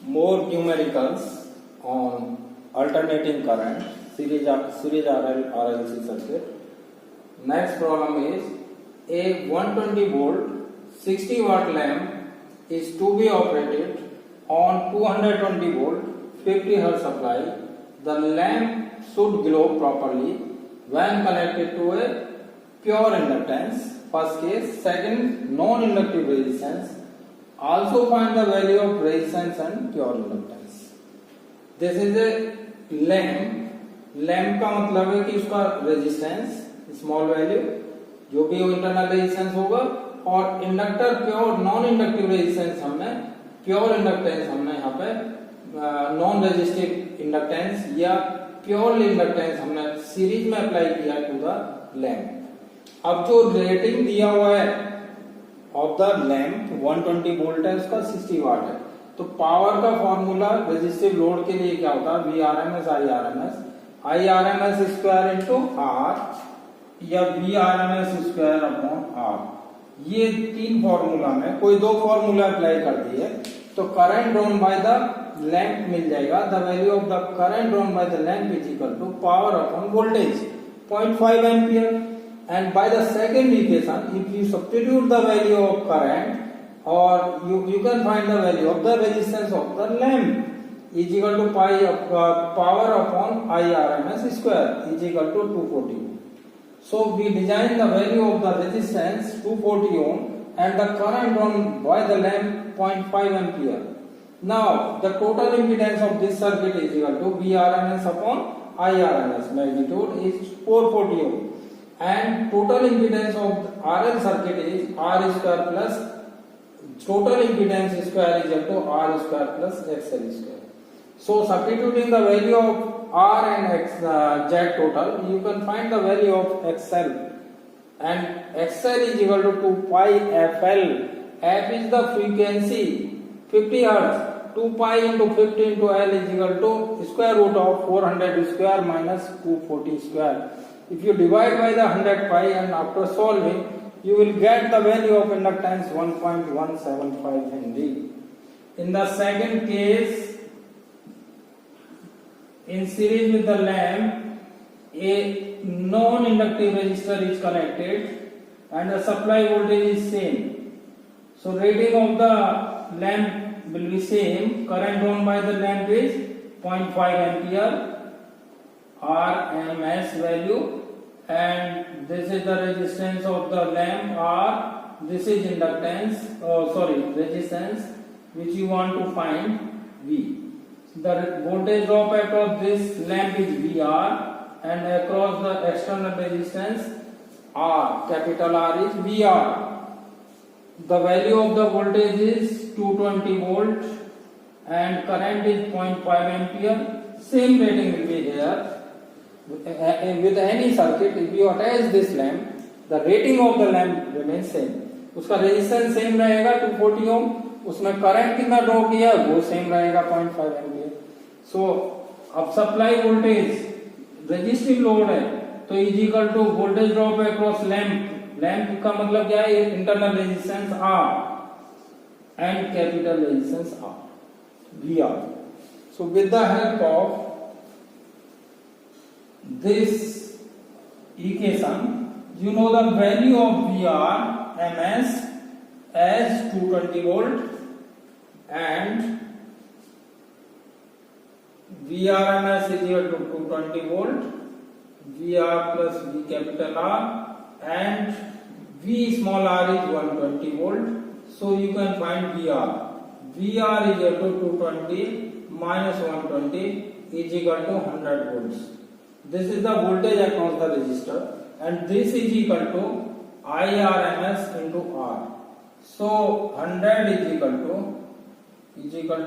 more numericals on alternating current series RLC circuit. Next problem is a 120 volt 60 watt lamp is to be operated on 220 volt 50 hertz supply. The lamp should glow properly when connected to a pure inductance. First case. Second, non-inductive resistance. Also find the value of resistance and pure inductance. This is a lamp. Lamp का मतलब है कि उसका resistance small value जो भी internal resistance होगा, और inductor pure non inductive resistance हमने प्योर इंडक्टेंस हमने यहाँ पे नॉन रेजिस्टिव इंडक्टेंस या प्योर इंडक्टेंस हमने सीरीज में अप्लाई किया टू द लैम्प। अब जो रेटिंग दिया हुआ है ऑफ द लैम्प 120 वोल्ट है, उसका 60 वाट है, तो पावर का फॉर्मूला रेजिस्टिव लोड के लिए क्या होता है, Vrms I RMS into R या Vrms अपॉन आर। ये तीन फॉर्मूला में कोई दो फॉर्मूला अप्लाई कर दिए तो current drawn by the lamp मिल जाएगा। The value of the current drawn by the lamp is equal to power upon voltage 0.5 ampere. And by the second equation, if you substitute the value of current, or you can find the value of the resistance of the lamp is equal to pi of power upon I RMS square is equal to 240 ohm. So we design the value of the resistance 240 ohm and the current drawn by the lamp 0.5 ampere. Now the total impedance of this circuit is equal to Vrms upon I RMS. Magnitude is 440 ohm. And total impedance of RL circuit is R square plus total impedance square is equal to R square plus XL square. So substituting the value of R and X Z total, you can find the value of XL, and XL is equal to 2 pi FL. F is the frequency 50 Hertz. 2 pi into 50 into L is equal to square root of 400 square minus 240 square. If you divide by the 100 pi and after solving, you will get the value of inductance 1.175 Henry. In the second case, in series with the lamp, a non-inductive resistor is connected and the supply voltage is same. So rating of the lamp will be same. Current drawn by the lamp is 0.5 ampere. RMS value, and this is the resistance of the lamp R. This is inductance, resistance which you want to find V. The voltage drop across this lamp is VR, and across the external resistance R, capital R is VR. The value of the voltage is 220 volt and current is 0.5 ampere. Same rating will be here. With any circuit, if you attach this lamp, the rating of the lamp remains same. उसका resistance same रहेगा 240 ओम, उसमें current कितना draw किया वो same रहेगा 0.5 ampere. सो अब supply voltage resistive load है तो is equal to voltage drop across lamp. Lamp का मतलब क्या है, internal resistance R and capital resistance R VR. So with the help of this equation, you know the value of Vrms as 220 volt and Vrms is equal to 220 volt, Vr plus V capital R, and V small r is 120 volt. So you can find Vr. Vr is equal to 220 minus 120 is equal to 100 volts. This is the voltage across the resistor, and this is equal to I RMS into R. So 100 is equal to 100 is equal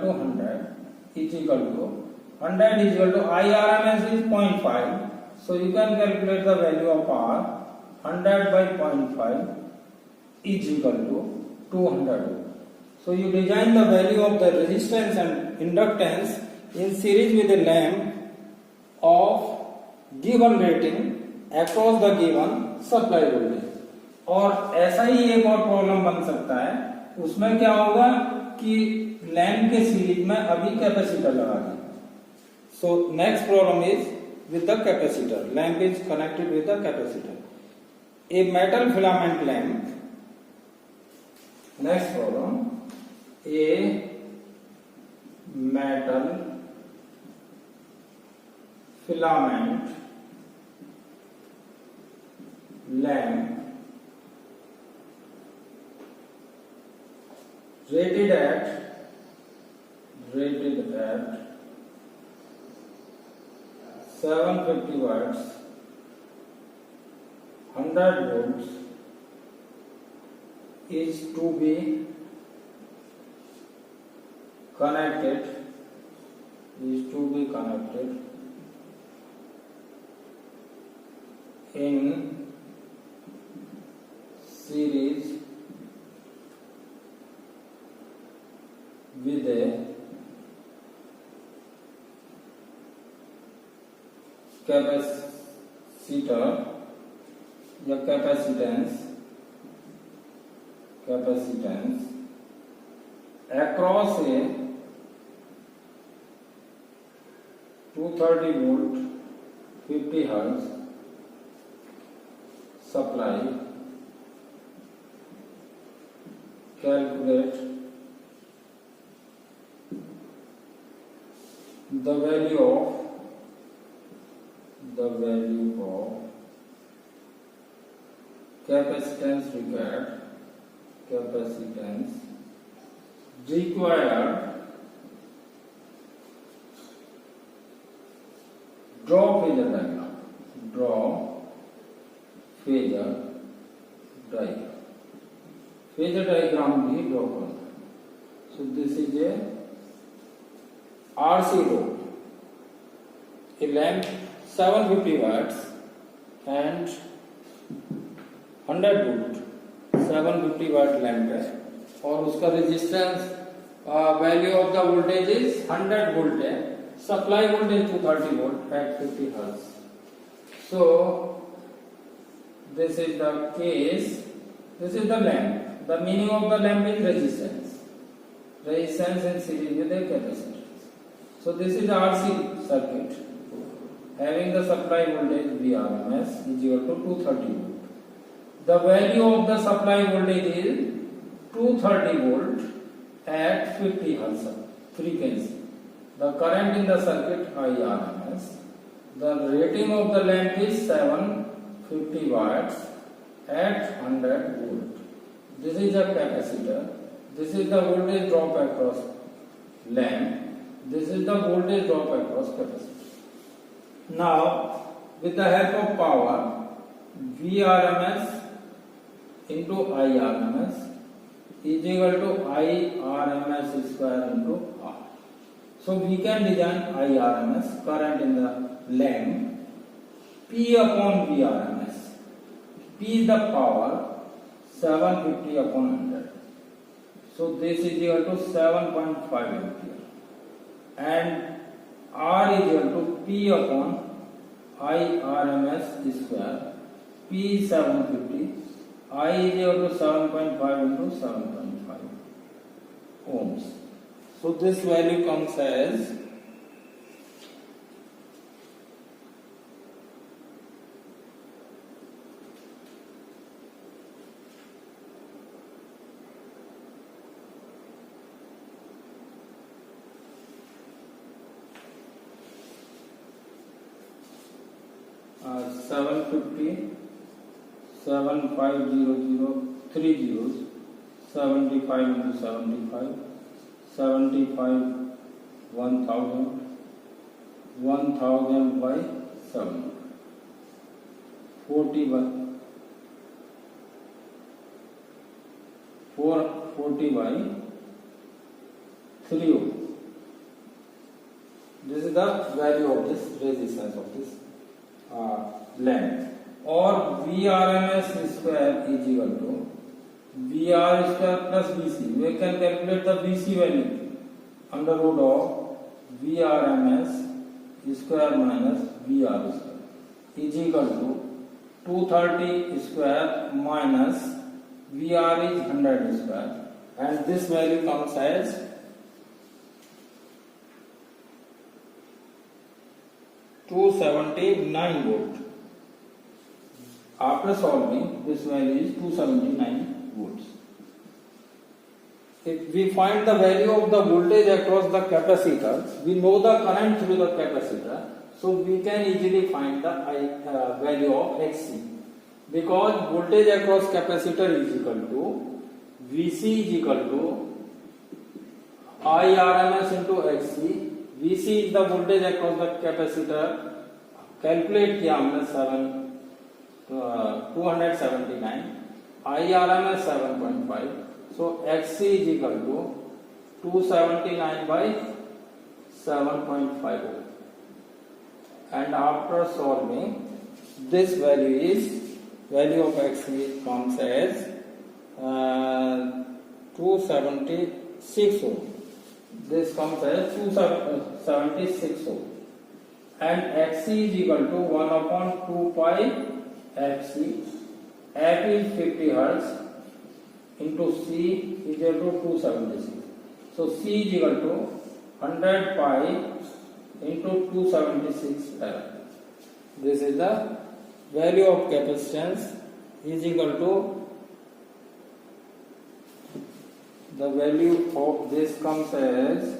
to I RMS is 0.5. So you can calculate the value of R. 100 by 0.5 is equal to 200. So you design the value of the resistance and inductance in series with a lamp of given rating across the given supply voltage। और ऐसा ही एक और problem बन सकता है उसमें क्या होगा कि लैंप के सीरीज में अभी कैपेसिटर लगा दें। So next problem is with the capacitor. Lamp is connected with the capacitor. A metal filament lamp. Next problem. A metal filament lamp rated at 750 watts, 100 volts is to be connected in series with a capacitor या capacitance across a 230 volt 50 hertz supply. Calculate the value of capacitance required draw phasor diagram भी draw करना। So this is a RC load, a lamp 750 watts and 100 volt 750 watt lamp है और उसका resistance value of the voltage is 100 volt है, supply voltage 230 volt at 50 hertz. So this is the case, this is the lamp, the meaning of the lamp is resistance in series with a capacitor. So this is RC circuit having the supply voltage Vrms is equal to 230 volt. The value of the supply voltage is 230 volt at 50 hertz frequency. The current in the circuit Irms. The rating of the lamp is 750 watts at 100 volt. This is a capacitor. This is the voltage drop across lamp. This is the voltage drop across capacitor. Now, with the help of power, Vrms into Irms is equal to Irms square into R. So we can design Irms, current in the lamp, P upon Vrms. P is the power, 750 upon 100. So this is equal to 7.5 ampere. And R is equal to P upon Irms square. P is 750. I is equal to 7.5 into 7.5 ohms. So this value comes as 750, 7500, 3 zeros, 75 into 75, 75, 1000, 1000 by 7, 40 by 440 by 3 ohm. This is the value of this resistance of this lamp. Or Vrms square is equal to Vr square plus Vc. We can calculate the Vc value under root of Vrms square minus Vr square is equal to 230 square minus Vr is 100 square and this value comes as 279 volt. After solving, this value is 279 volts. If we find the value of the voltage across the capacitor, we know the current through the capacitor, so we can easily find the value of Xc. Because voltage across capacitor is equal to Vc is equal to I RMS into Xc. Vc is the voltage across the capacitor. Calculate किया हमने 279. I RMS 7.5. So Xc is equal to 279 by 7.5 ohm. And after solving, this value of Xc comes as 276 ohm. This comes as 276 ohm. And Xc is equal to 1 upon 2 pi Fc. F is 50 Hertz into C is equal to 276. So C is equal to 100 pi into 276 F. This is the value of capacitance is equal to the value of this comes as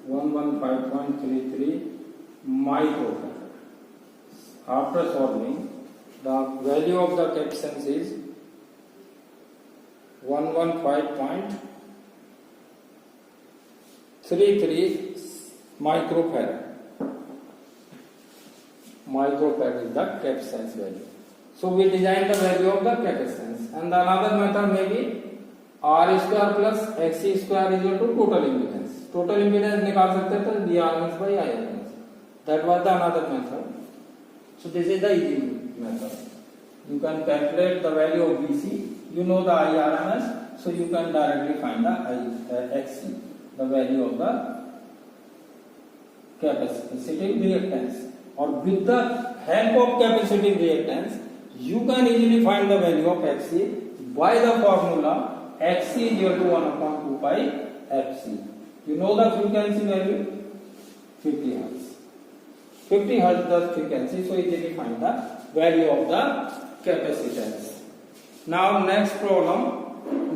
115.33 microfarad. After solving, the value of the capacitance is 115.33 microfarad. Microfarad is the capacitance value. So we design the value of the capacitance, and the another method may be R square plus Xc square is equal to total impedance. Total impedance निकाल सकते हैं तो DRMS by IRMS. That was the another method. So this is the easy method. You can calculate the value of Vc. You know the IRMS, so you can directly find the Xc, the value of the capacitive reactance. Or with the help of capacitive reactance, you can easily find the value of Xc by the formula Xc is equal to 1 upon 2 pi Fc. You know the frequency value? 50 Hertz. 50 Hertz the frequency, so easily find the value of the capacitance. Now next problem.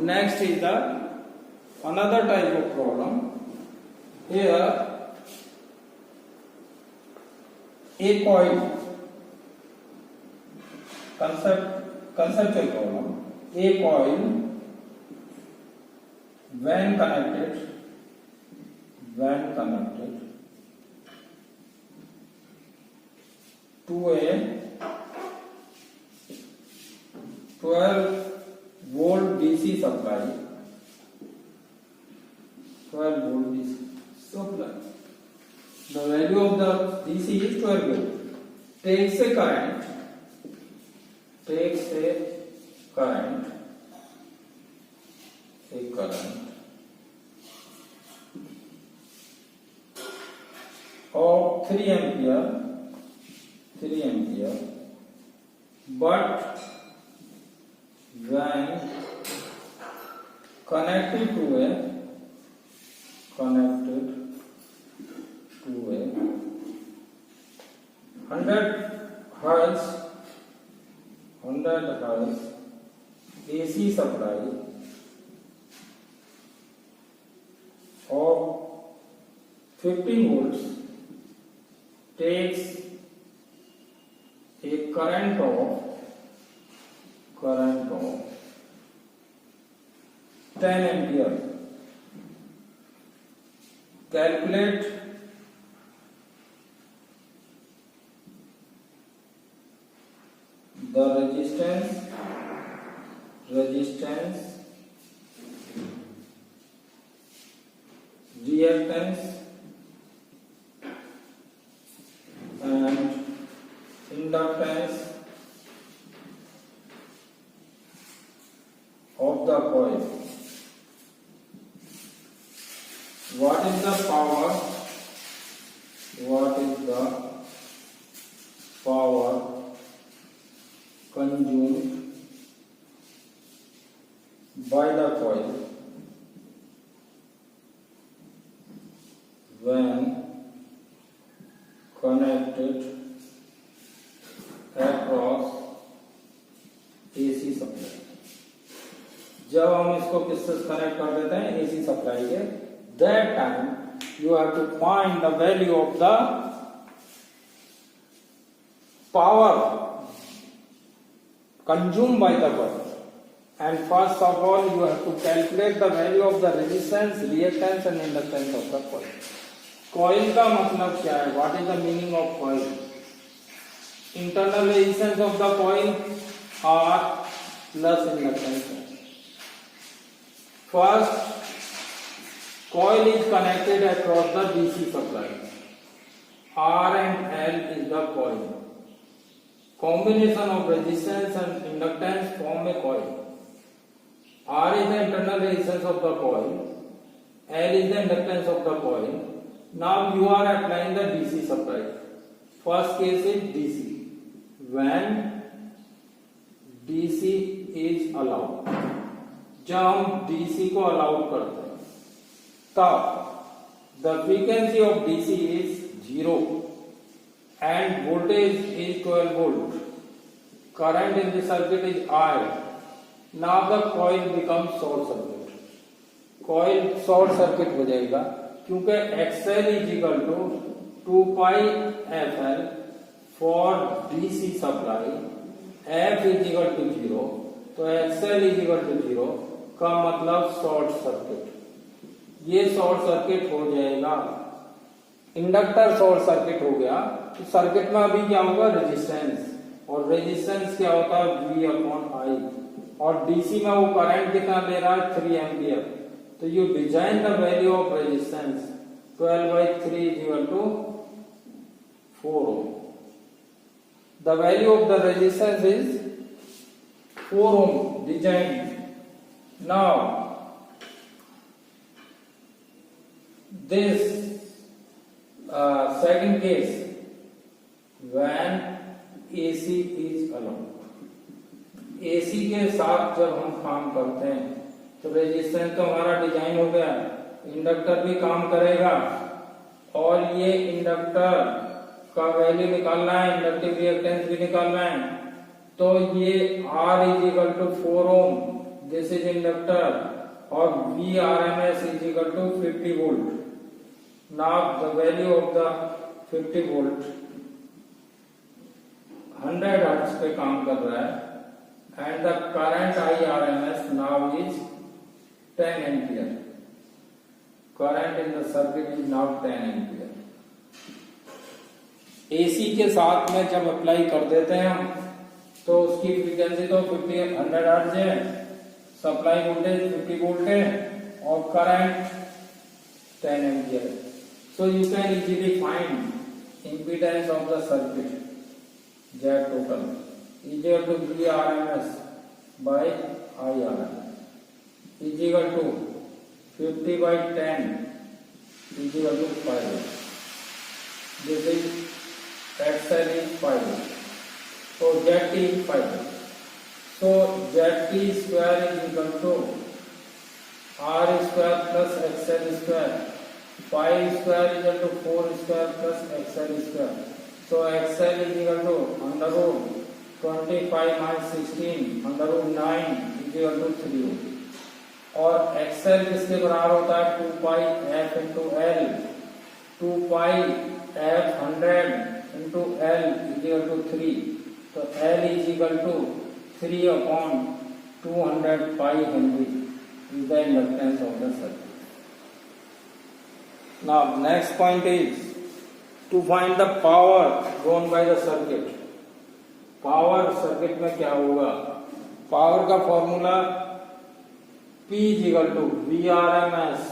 Next is the another type of problem. Here a coil, conceptual problem. A coil when connected to a 12 volt DC supply, the value of the DC is 12 volt, takes a current of 3 ampere, but when connected to a 100 Hertz AC supply of 15 volts takes a current of 10 ampere. Calculate the resistance, reactance and inductance of the coil. What is the power by the coil when connected across AC supply. जब हम इसको किससे connect कर देते हैं, AC supply के, that time you have to find the value of the power consumed by the coil, and first of all you have to calculate the value of the resistance, reactance and inductance of the coil. Coil का मतलब क्या है? What is the meaning of coil? Internal resistance of the coil R plus inductance. First, coil is connected across the DC supply. R and L is the coil. Combination of resistance and inductance form a coil. R is the internal resistance of the coil. L is the inductance of the coil. Now you are applying the DC supply. First case is DC. When DC is allowed, जब हम DC को allow करते हैं तब the frequency of DC is 0 and voltage is 12 volt. Current in the circuit is I. Now the coil becomes short circuit. Coil short circuit हो जाएगा क्योंकि XL is equal to 2 pi FL for DC supply. F is equal to 0, तो XL is equal to 0 का मतलब short circuit. ये short circuit हो जाएगा, inductor short circuit हो गया तो सर्किट में अभी क्या होगा, रेजिस्टेंस, और रेजिस्टेंस क्या होता है, V अपॉन I, और डीसी में वो करंट कितना ले रहा है, 3 एम्पियर। तो you design the value of resistance 12/3 is equal to 4 ohm. The value of the resistance is 4 ohm designed. Now this second case when AC is allowed. AC के साथ जब हम काम करते हैं तो रेजिस्टेंस तो हमारा डिजाइन हो गया, इंडक्टर भी काम करेगा और ये इंडक्टर का वैल्यू निकालना है, इंडक्टिव रिएक्टेंस भी निकालना है। तो ये R is equal to 4 ohm, this is inductor, और Vrms is equal to 50 volt. Now the value of the 50 volt 100 hertz पे काम कर रहा है and the current Irms now is 10 ampere. Current in the circuit is now 10 ampere. AC के साथ में जब अप्लाई कर देते हैं हम तो उसकी फ्रीक्वेंसी तो 100 हर्ट्ज है, सप्लाई वोल्टेज 50 वोल्ट है और करंट 10 एम्पियर है। So you can easily find impedance of the circuit Z total is equal to Vrms by Irms is equal to 50/10 is equal to 5. This is XL is 5. So ZT is 5. So ZT square is equal to R square plus XL square. 5 square is equal to 4 square plus XL square. So XL is equal to under root 25 minus 16 under root 9 is equal to 3. और XL किसके बराबर होता है, 2 pi F into L. 2 pi F 100 into L is equal to 3. So L is equal to 3 upon 200 pi Henry is the inductance of the circuit. Now next point is to find the power drawn by the circuit. Power circuit में क्या होगा, power का formula P is equal to Vrms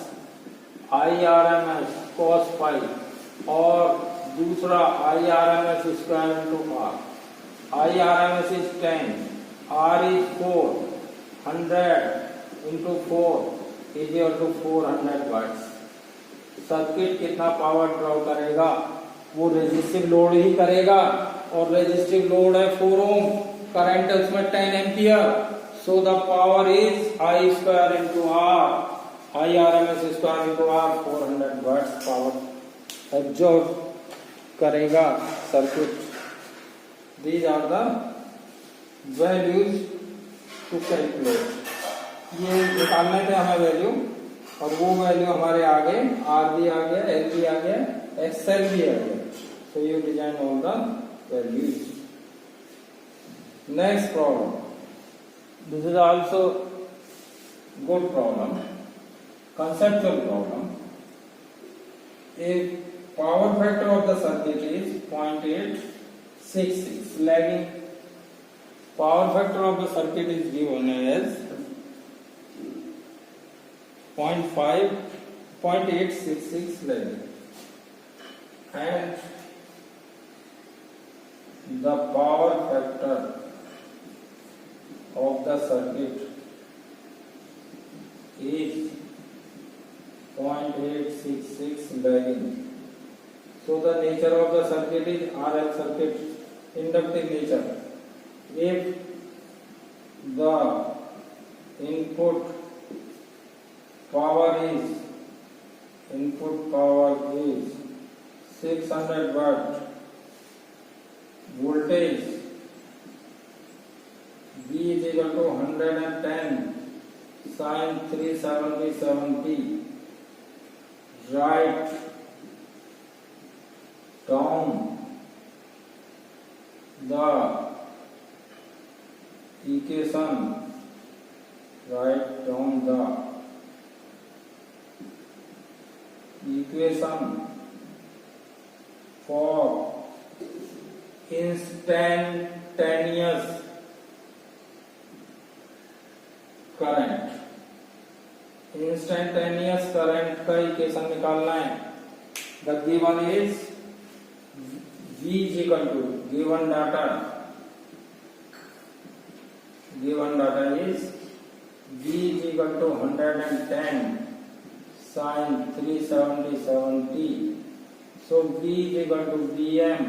Irms cos phi और दूसरा Irms square into R. Irms is 10, R is 4, 100 into 4 is equal to 400 watts. Circuit कितना power draw करेगा, वो resistive load ही करेगा और रेजिस्टिव लोड है 4 ओम, करंट है उसमें 10 ampere. So the power is I square into R, I RMS square into R, 400 watts power absorb करेगा circuit. These are the values to calculate. ये निकालने थे हमें वैल्यू, और वो वैल्यू हमारे आ गए, R भी आ गया, L भी आ गया, XL भी आ गया. So you design all the values. Next problem. This is also good problem, conceptual problem. If power factor of the circuit is 0.866, lagging. Power factor of the circuit is given as 0.866 lagging, and the power factor of the circuit is 0.866 lagging. So the nature of the circuit is RL circuit, inductive nature. If the input power is 600 watt, voltage V is equal to 110 sin 377t. Write down the equation. Write down the equation for instantaneous current. Instantaneous current का equation निकालना है. The given is V is equal to given data is V is equal to 110 sin 377t. So V is equal to Vm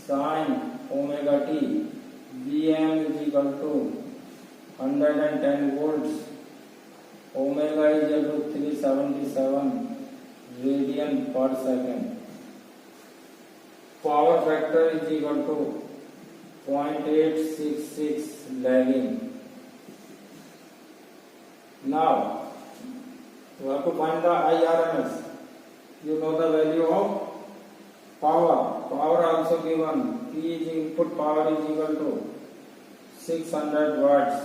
sin omega t. Vm is equal to 110 volts. Omega is equal to 377 radian per second. Power factor is equal to 0.866 lagging. Now you have to find the IRMS. You know the value of power. Power also given. P is input power is equal to 600 watts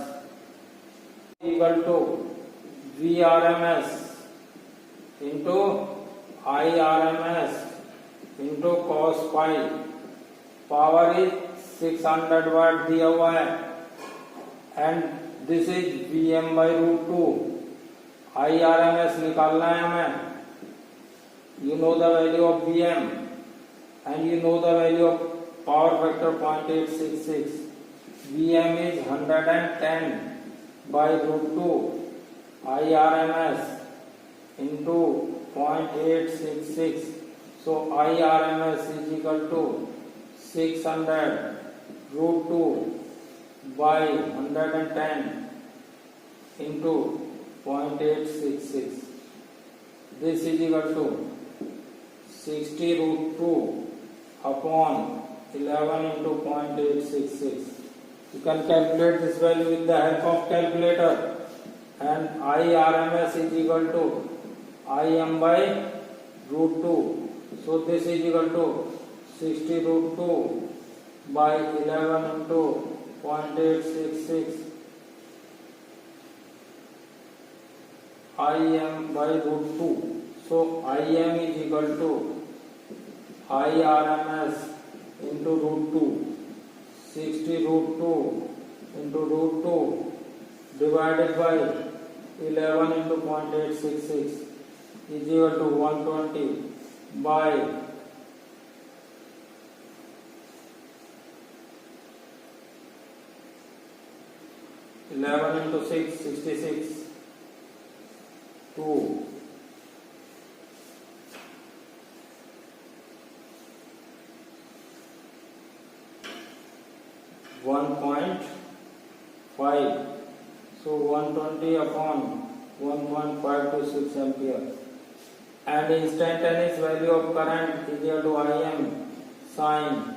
equal to VRMS into IRMS into cos phi. Power is 600 watt दिया हुआ है, and this is Vm by root 2. IRMS निकालना है हमें. You know the value of Vm and you know the value of power factor 0.866. Vm is 110 by root 2 IRMS into 0.866. So IRMS is equal to 600 root 2 by 110 into 0.866. This is equal to 60 root 2 upon 11 into 0.866. You can calculate this value with the help of calculator, and IRMS is equal to Im by root 2. So this is equal to 60 root 2 by 11 into 0.866. Im by root 2. So Im is equal to IRMS into root 2. 60 root 2 into root 2 divided by 11 into 0.866 is equal to 120 by 11 into 6, 66, 2, 1.4 5. So 120 upon 1.526 ampere. And instantaneous value of current is equal to Im sin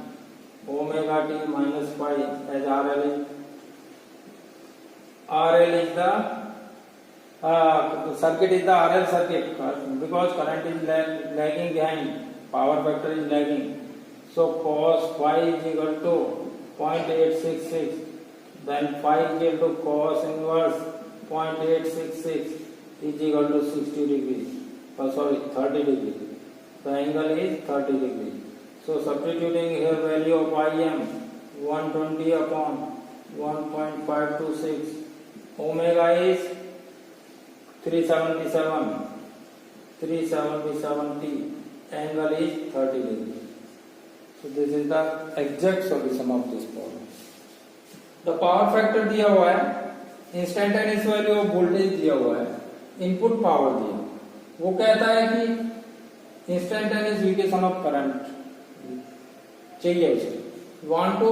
omega t minus pi, as RL is the circuit is the RL circuit, because current is lagging behind, power factor is lagging. So cos phi is equal to 0.866, then phi is equal to cos inverse 0.866 is equal to 60 degrees. 30 degrees. The angle is 30 degrees. So substituting here value of Im 120 upon 1.526, omega is 377 t, angle is 30 degrees. So this is the exact solution of this problem. The power factor दिया हुआ है, instantaneous value of voltage दिया हुआ है, input power दिया, वो कहता है कि इंस्टेंटेनियस वेरिएशन ऑफ करंट चाहिए उसे, वांट टू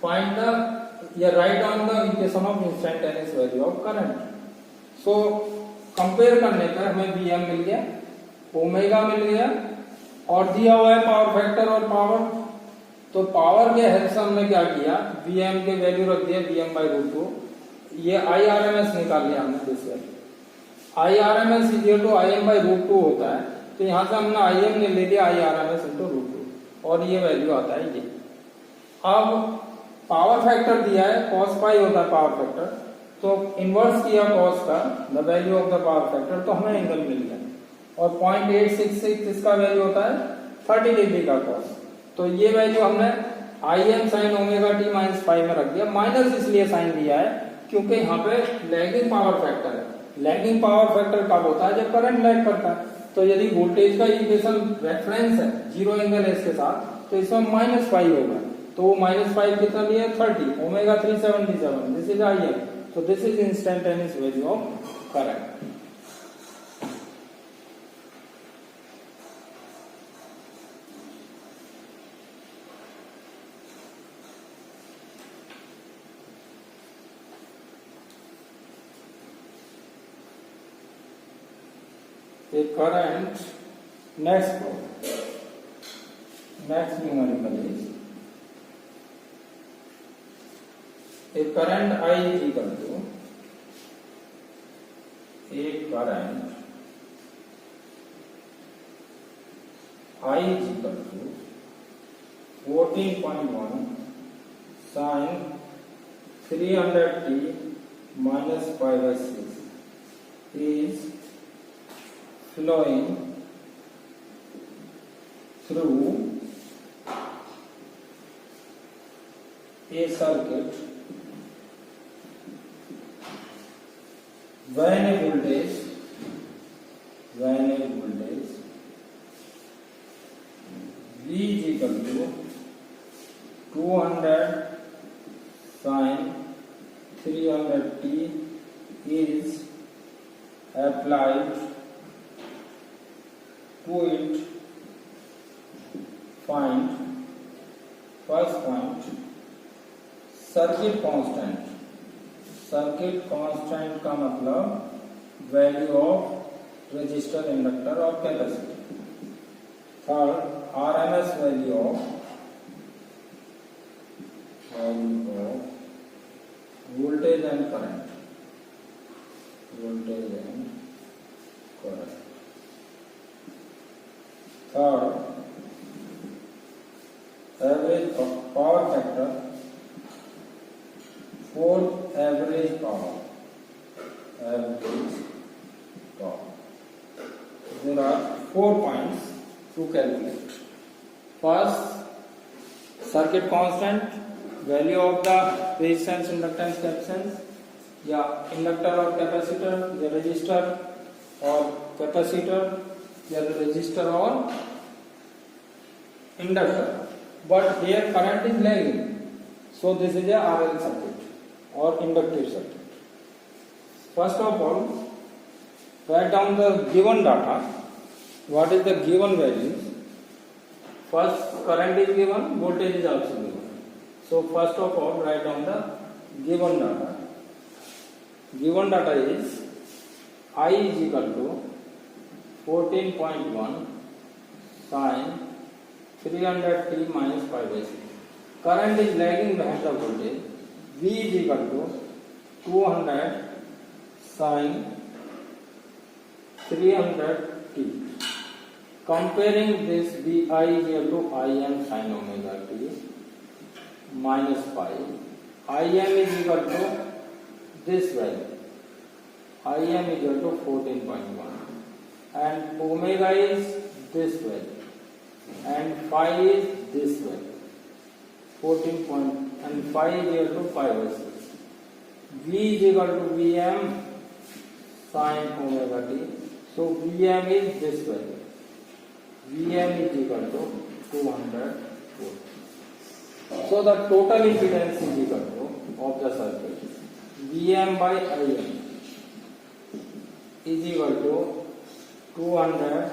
फाइंड द या right on the equation of instantaneous value of current. So compare करने पर हमें Vm मिल गया, ओमेगा मिल गया, और दिया हुआ है पावर फैक्टर और पावर. तो पावर के हेल्प से हमने क्या किया, Vm के वैल्यू रख दिया Vm/√2. ये IRMS निकाल लिया हमने this value. IRMS is equal to Im/√2 होता है, तो यहां से हमने Im ने ले लिया IRMS × √2, और ये वैल्यू आता है ये. अब पावर फैक्टर दिया है, cos पाई होता है पावर फैक्टर, तो इनवर्स किया cos का, the value of the power factor, तो हमें एंगल मिल गया. और 0.866 इसका वैल्यू होता है 30 डिग्री का cos. तो ये वैल्यू हमने Im sin omega t minus pi में रख दिया. माइनस इसलिए साइन दिया है क्योंकि यहाँ पे लैगिंग पावर फैक्टर है. लैगिंग पावर फैक्टर कब होता है, जब करंट लैग करता है. तो यदि वोल्टेज का इक्वेशन रेफरेंस है, जीरो एंगल है इसके साथ, तो इसमें माइनस पाई होगा. तो वो माइनस पाई कितना लिया, 30, omega 377, this is Im. So this is instantaneous value of current. A current, next numerical is a current I is equal to a current I is equal to 14.1 sin 300t minus pi/6 is flowing through a circuit when a voltage V is equal to 200 sin 300t is applied to it. Find first point, circuit constant का मतलब value of resistor, inductor और capacitor. Third, RMS value of voltage and current. Third, average power factor. Fourth, average power. There are 4 points to calculate. First, circuit constant, value of the resistance, inductance, capacitance, या inductor और capacitor, या resistor और capacitor, या resistor और inductor. But here current is lagging, so this is a RL circuit or inductive circuit. First of all, write down the given data. What is the given values? First, current is given, voltage is also given. So first of all, write down the given data. given data is I is equal to 14.1 sin 300t minus pi by 6. Current is lagging behind the voltage. V is equal to 200 sin 300t. Comparing this, Vi is equal to Im sin omega t minus pi. Im is equal to this value. Im is equal to 14.1 and omega is this value and phi is this value 14 point and phi is equal to pi by 6. V is equal to Vm sin omega t. So Vm is this value. Vm is equal to 200 volt. So the total impedance is equal to of the circuit Vm by Im is equal to 200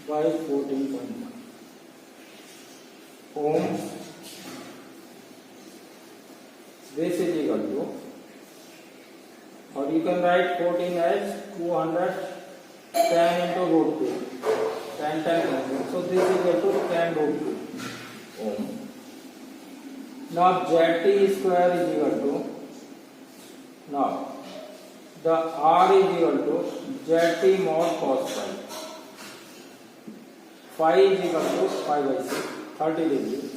by 14.1 ohms. This is equal to, or you can write 14 as 200 10 into root 2. 10 10. So this is equal to 10 root 2 ohm. Now Zt square is equal to, now the R is equal to Zt mod cos phi. Phi is equal to pi by 6, 30 degree.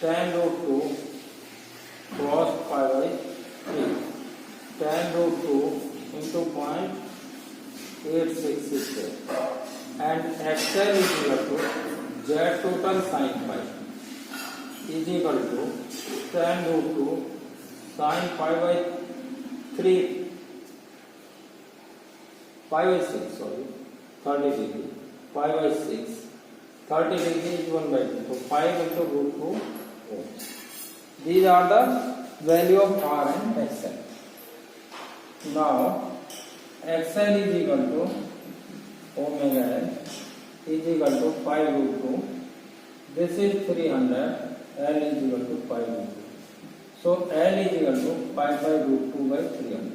10 root 2 cos pi by 3. 10 root 2 into 0.866 and XL is equal to Z total sin pi is equal to 10 root 2 sin pi by 3 pi by 6, sorry, 30 degree, pi by 6, 30 degree is 1 by 2, so 5 into root 2 ohms. These are the value of R and XL. Now, XL is equal to omega L is equal to 5 root 2. This is 300, L is equal to 5 root 2. So, L is equal to 5 by root 2 by 300.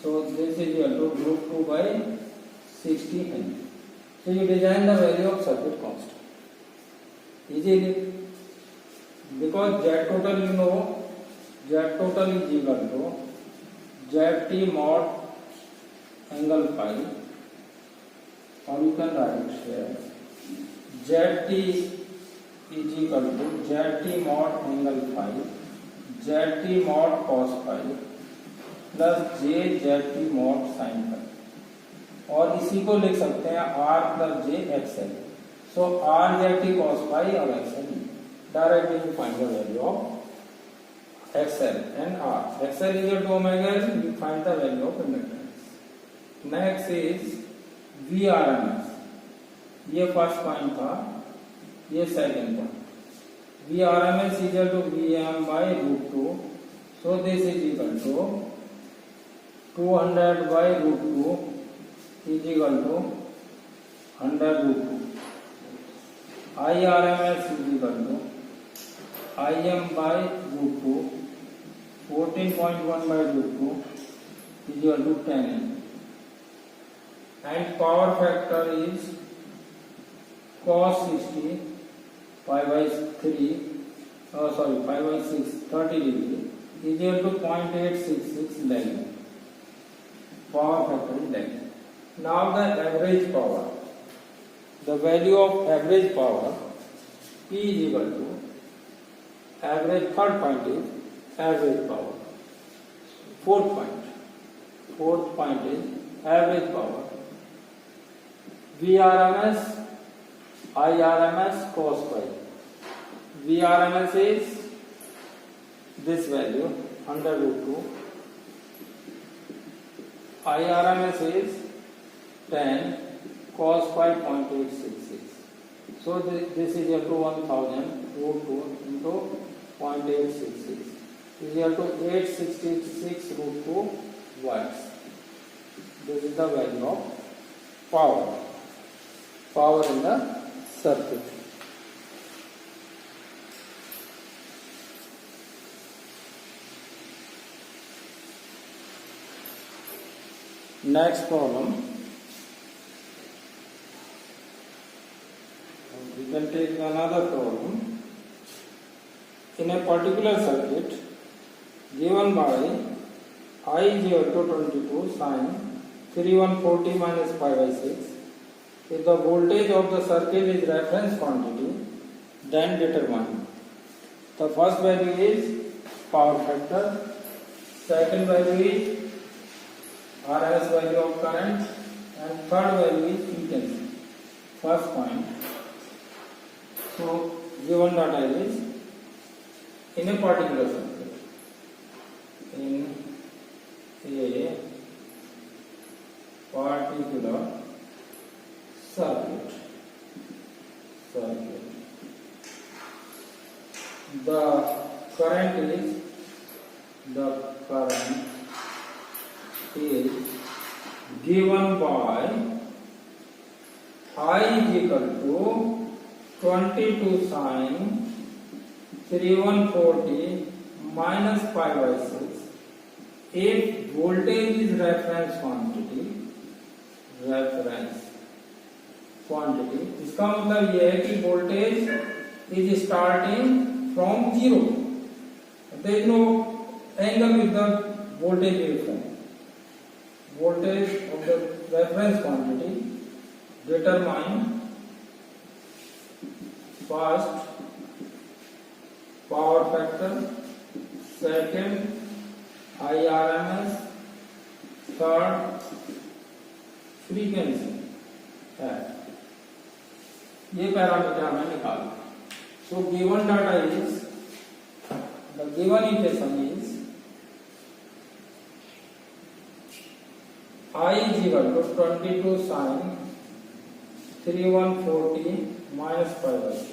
So this is equal to root 2 by 60 Henry. So you design the value of circuit constant easily, because Z total you know, Z total is equal to Zt mod angle phi, or you can write here Zt is equal to Zt mod angle phi, Zt mod cos phi plus J Z T mod sine phi, और इसी को लिख सकते हैं R plus J XL. So R Z T cos phi और XL. Directly you find the value of XL and R. XL is equal to omega L, you find the value of inductance. Next is V R M S. ये first point था, ये second point. V R M S is equal to we M by root 2. So this is equal to 200 by root 2 is equal to 100 root 2. IRMS is equal to Im by root 2. 14.1 by root 2 is equal to 10. And power factor is cos 60 pi by 3, pi by 6, 30 degree is equal to 0.866 lagging. Power factor is lagging. Now the average power. The value of average power P is equal to average. Third point is average power. Fourth point is average power. VRMS, IRMS, cos phi. VRMS is this value under root 2. IRMS is 10 cos phi 0.866. So this is equal to 1000 root 2 into 0.866 is equal to 866 root 2 watts. This is the value of power in the circuit. Next problem. We can take another problem. In a particular circuit given by I is equal to 22 sine 3140 minus pi by 6, if the voltage of the circuit is reference quantity, then determine. The first value is power factor, second value is RMS value of current, and third value is frequency. First point. So given data is in a particular circuit. In a particular circuit. The current is given by I is equal to 22 sine 3140 minus pi by 6. If voltage is reference quantity, इसका मतलब यह है कि voltage is starting from zero. There is no angle with the voltage waveform. Voltage of the reference quantity determine first power factor, second IRMS, third frequency है. ये parameter हमें निकालना. So given data is, the given equation is I is equal to 22 sine 3140 minus pi by 6.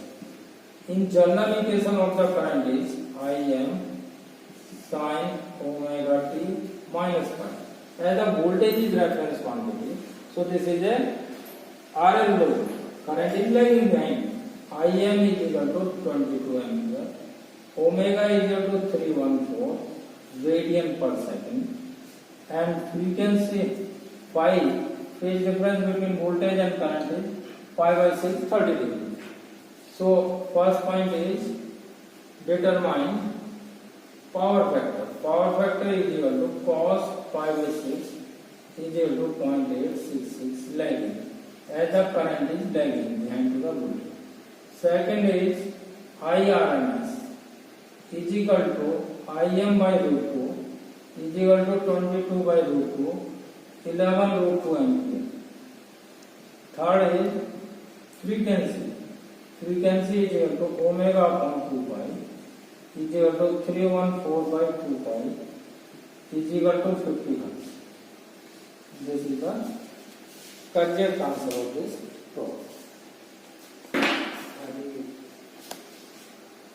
In general equation of the current is Im sine omega t minus pi. As the voltage is reference quantity, so this is a RL load. Current is lagging behind. Im is equal to 22 ampere. Omega is equal to 314 radian per second. And frequency pi, phase difference between voltage and current is pi by 6, 30 degrees. So first point is determine power factor. Power factor is equal to cos pi by 6 is equal to 0.866 lagging, as the current is lagging behind to the voltage. Second is IRMS is equal to Im by root 2 is equal to 22 by root 2, 11 root 2 ampere. Third is frequency. Frequency is equal to omega upon 2 pi is equal to 314 by 2 pi is equal to 50 Hz. This is the correct answer of this problem.